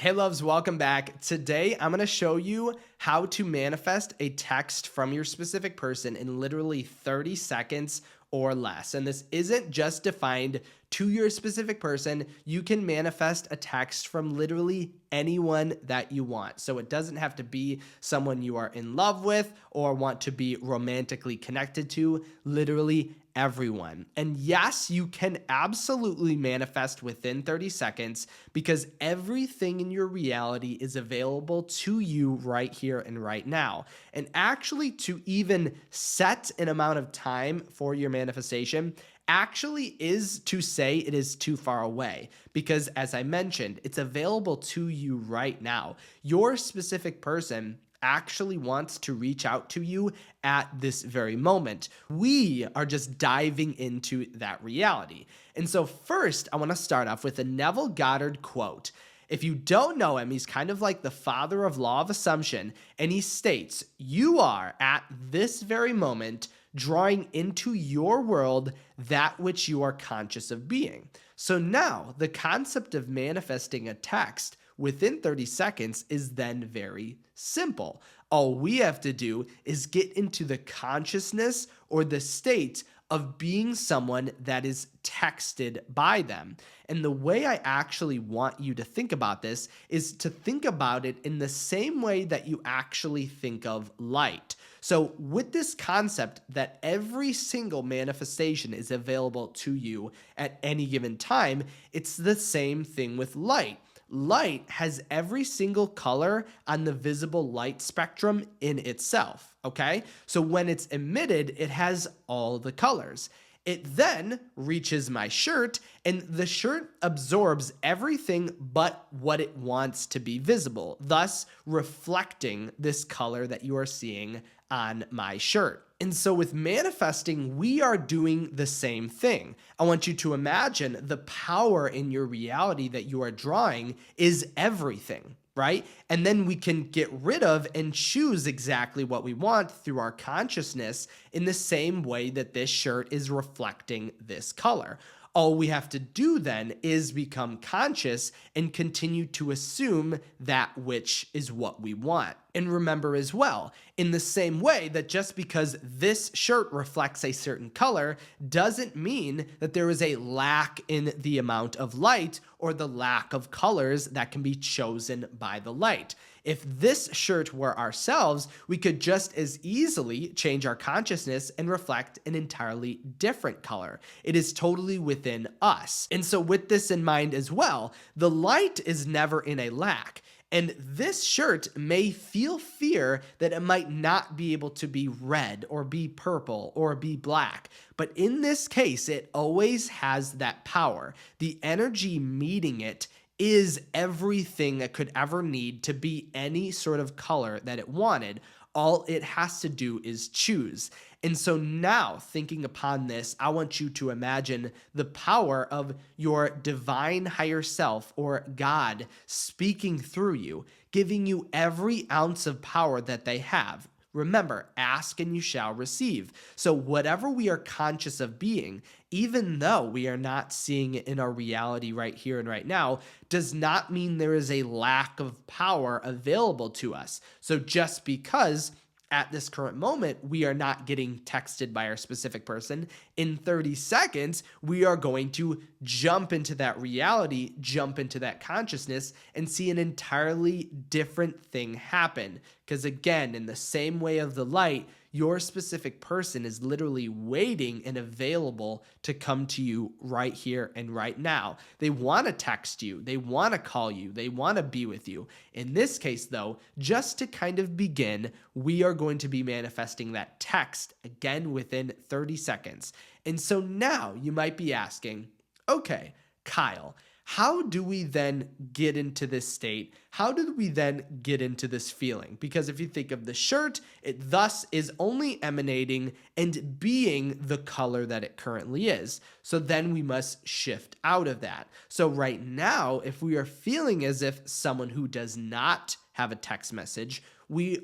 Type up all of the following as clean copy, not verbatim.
Hey loves, welcome back. Today I'm going to show you how to manifest a text from your specific person in literally 30 seconds or less. And this isn't just defined to your specific person. You can manifest a text from literally anyone that you want. So it doesn't have to be someone you are in love with or want to be romantically connected to. Literally everyone. And yes, you can absolutely manifest within 30 seconds because everything in your reality is available to you right here and right now. And actually, to even set an amount of time for your manifestation actually is to say it is too far away because, as I mentioned, it's available to you right now. Your specific person actually wants to reach out to you at this very moment. We are just diving into that reality. And so first, I want to start off with a Neville Goddard quote. If you don't know him, he's kind of like the father of law of assumption, and he states, "You are at this very moment drawing into your world that which you are conscious of being." So now the concept of manifesting a text within 30 seconds is then very simple. All we have to do is get into the consciousness or the state of being someone that is texted by them. And the way I actually want you to think about this is to think about it in the same way that you actually think of light. So, with this concept that every single manifestation is available to you at any given time, it's the same thing with light. Light has every single color on the visible light spectrum in itself, okay? So when it's emitted, it has all the colors. It then reaches my shirt, and the shirt absorbs everything but what it wants to be visible, thus reflecting this color that you are seeing on my shirt. And so with manifesting, we are doing the same thing. I want you to imagine the power in your reality that you are drawing is everything, right? And then we can get rid of and choose exactly what we want through our consciousness in the same way that this shirt is reflecting this color. All we have to do then is become conscious and continue to assume that which is what we want. And remember as well, in the same way that just because this shirt reflects a certain color doesn't mean that there is a lack in the amount of light or the lack of colors that can be chosen by the light. If this shirt were ourselves, we could just as easily change our consciousness and reflect an entirely different color. It is totally within us. And so with this in mind as well, the light is never in a lack. And this shirt may feel fear that it might not be able to be red or be purple or be black. But in this case, it always has that power. The energy meeting it is everything it could ever need to be any sort of color that it wanted. All it has to do is choose. And so now, thinking upon this, I want you to imagine the power of your divine higher self or God speaking through you, giving you every ounce of power that they have. Remember, ask and you shall receive. So whatever we are conscious of being, even though we are not seeing it in our reality right here and right now, does not mean there is a lack of power available to us. So just because at this current moment, we are not getting texted by our specific person. In 30 seconds, we are going to jump into that reality, jump into that consciousness, and see an entirely different thing happen. Because again, in the same way of the light, your specific person is literally waiting and available to come to you right here and right now. They want to text you. They want to call you. They want to be with you. In this case, though, just to kind of begin, we are going to be manifesting that text again within 30 seconds. And so now you might be asking, okay, Kyle, how do we then get into this state? How did we then get into this feeling? Because if you think of the shirt, it thus is only emanating and being the color that it currently is. So then we must shift out of that. So right now, if we are feeling as if someone who does not have a text message,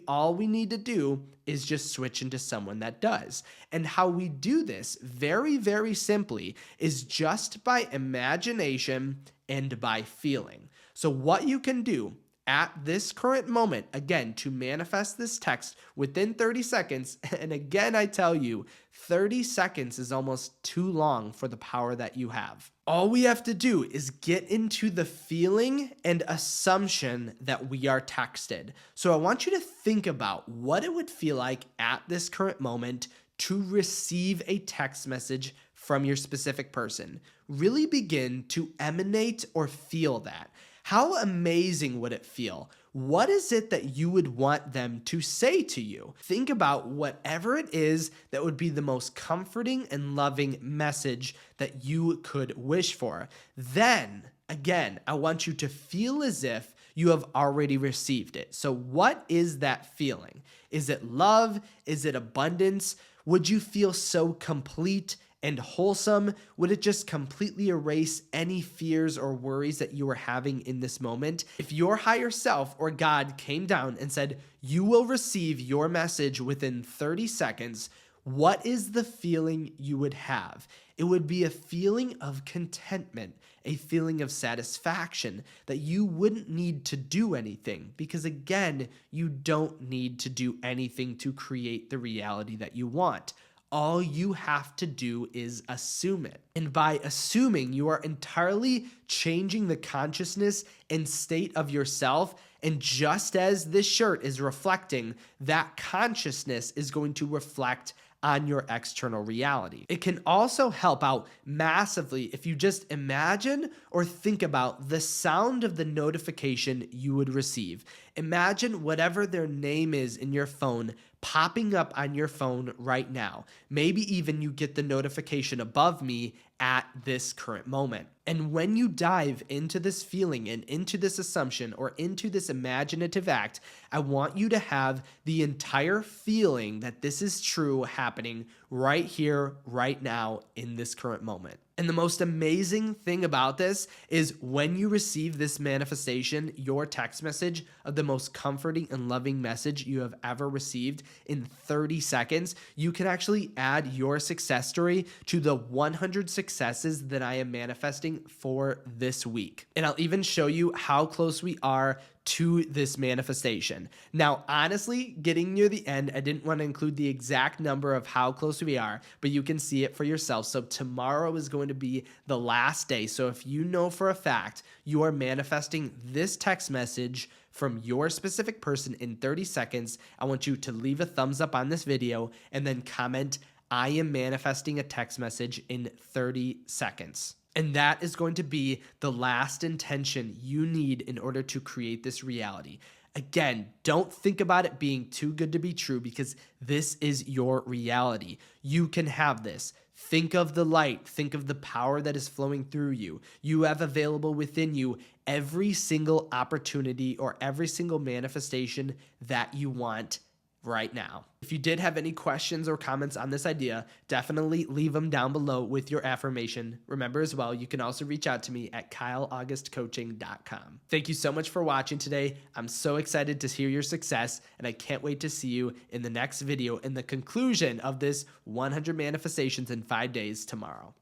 all we need to do is just switch into someone that does. And how we do this very, very simply is just by imagination and by feeling. So, what you can do at this current moment, again, to manifest this text within 30 seconds, and again, I tell you, 30 seconds is almost too long for the power that you have. All we have to do is get into the feeling and assumption that we are texted. So I want you to think about what it would feel like at this current moment to receive a text message from your specific person. Really begin to emanate or feel that. How amazing would it feel? What is it that you would want them to say to you? Think about whatever it is that would be the most comforting and loving message that you could wish for. Then, again, I want you to feel as if you have already received it. So, what is that feeling? Is it love? Is it abundance? Would you feel so complete and wholesome? Would it just completely erase any fears or worries that you were having in this moment? If your higher self or God came down and said, you will receive your message within 30 seconds, what is the feeling you would have? It would be a feeling of contentment, a feeling of satisfaction that you wouldn't need to do anything because, again, you don't need to do anything to create the reality that you want. All you have to do is assume it. And by assuming, you are entirely changing the consciousness and state of yourself. And just as this shirt is reflecting, that consciousness is going to reflect on your external reality. It can also help out massively if you just imagine or think about the sound of the notification you would receive. Imagine whatever their name is in your phone popping up on your phone right now. Maybe even you get the notification above me at this current moment. And when you dive into this feeling and into this assumption or into this imaginative act, I want you to have the entire feeling that this is true happening right here, right now, in this current moment. And the most amazing thing about this is when you receive this manifestation, your text message of the most comforting and loving message you have ever received in 30 seconds, you can actually add your success story to the 100 successes that I am manifesting for this week. And I'll even show you how close we are to this manifestation. Now, honestly, getting near the end, I didn't want to include the exact number of how close we are, but you can see it for yourself. So tomorrow is going to be the last day. So if you know for a fact you are manifesting this text message from your specific person in 30 seconds, I want you to leave a thumbs up on this video and then comment, I am manifesting a text message in 30 seconds. And that is going to be the last intention you need in order to create this reality. Again, don't think about it being too good to be true because this is your reality. You can have this. Think of the light. Think of the power that is flowing through you. You have available within you every single opportunity or every single manifestation that you want right now. If you did have any questions or comments on this idea, definitely leave them down below with your affirmation. Remember as well, you can also reach out to me at kyleaugustcoaching.com. Thank you so much for watching today. I'm so excited to hear your success, and I can't wait to see you in the next video in the conclusion of this 100 manifestations in 5 days tomorrow.